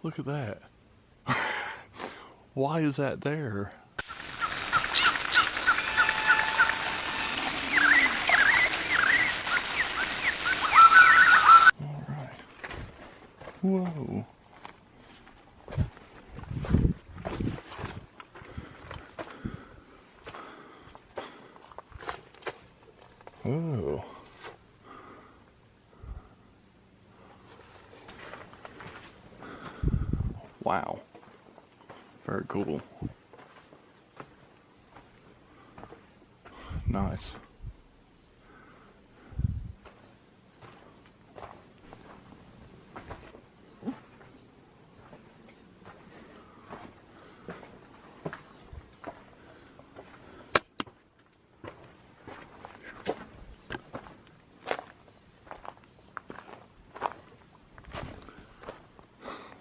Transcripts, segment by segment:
Look at that. Why is that there? All right. Whoa. Whoa. Wow. Very cool. Nice.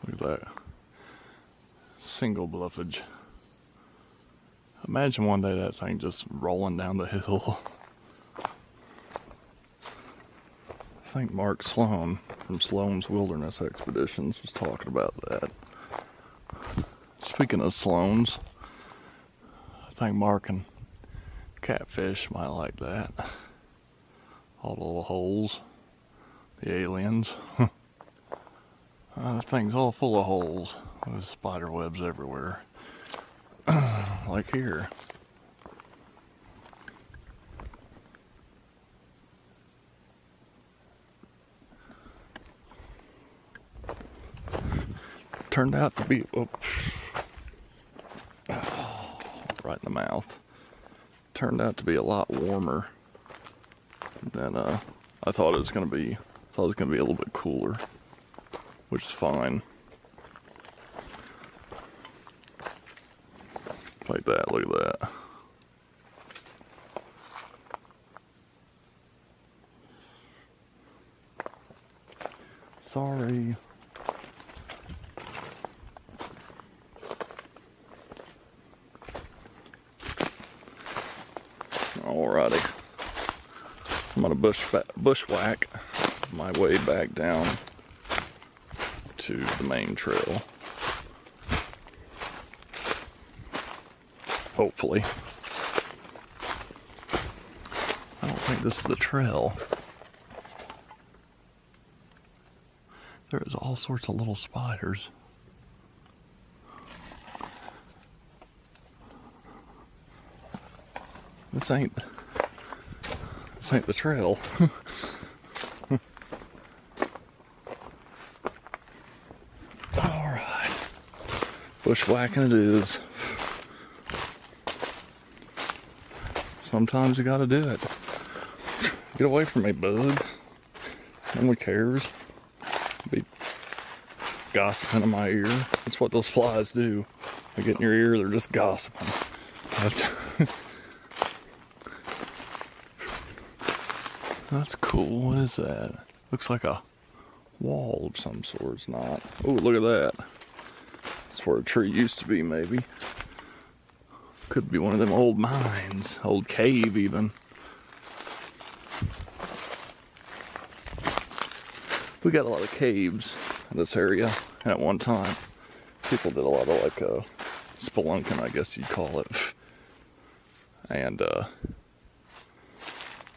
Look at that. Single bluffage. Imagine one day that thing just rolling down the hill. I think Mark Sloan from Sloan's Wilderness Expeditions was talking about that. Speaking of Sloan's, I think Mark and Catfish might like that. All the little holes, the aliens. The thing's all full of holes. There's spider webs everywhere. Like here. Turned out to be, right in the mouth. Turned out to be a lot warmer than I thought it was gonna be. I thought it was gonna be a little bit cooler, which is fine. Like that, look at that. Sorry. Alrighty. I'm gonna bushwhack my way back down to the main trail. Hopefully. I don't think this is the trail. There's all sorts of little spiders. This ain't the trail. Alright. Bushwhacking it is. Sometimes you gotta do it. Get away from me, bud. No one cares. Be gossiping in my ear. That's what those flies do. They get in your ear, they're just gossiping. That's cool. What is that? Looks like a wall of some sort. It's not. Oh, look at that. That's where a tree used to be, maybe. Could be one of them old mines, old cave even. We got a lot of caves in this area at one time. People did a lot of like spelunking, I guess you'd call it. And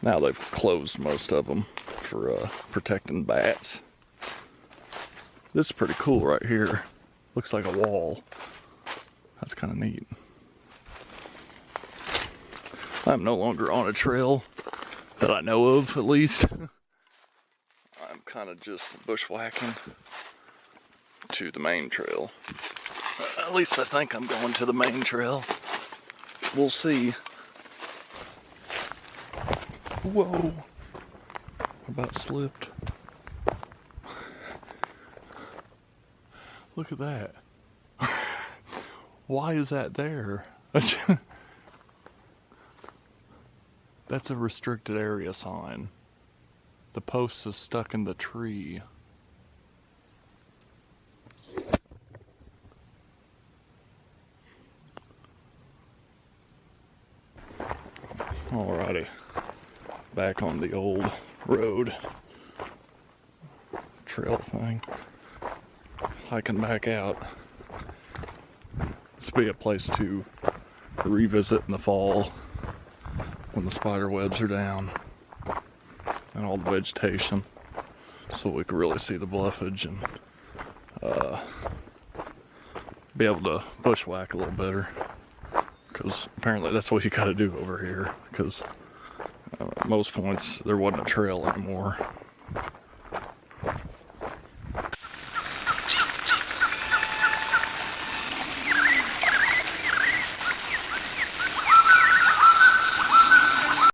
now they've closed most of them for protecting bats. This is pretty cool right here. Looks like a wall. That's kind of neat. I'm no longer on a trail that I know of, at least. I'm kind of just bushwhacking to the main trail. At least I think I'm going to the main trail. We'll see. Whoa. About slipped. Look at that. Why is that there? That's a restricted area sign. The post is stuck in the tree. Alrighty. Back on the old road. Trail thing. hiking back out. This would be a place to revisit in the fall when the spider webs are down and all the vegetation, so we could really see the bluffage and be able to bushwhack a little better, because apparently that's what you got to do over here, because most points there wasn't a trail anymore.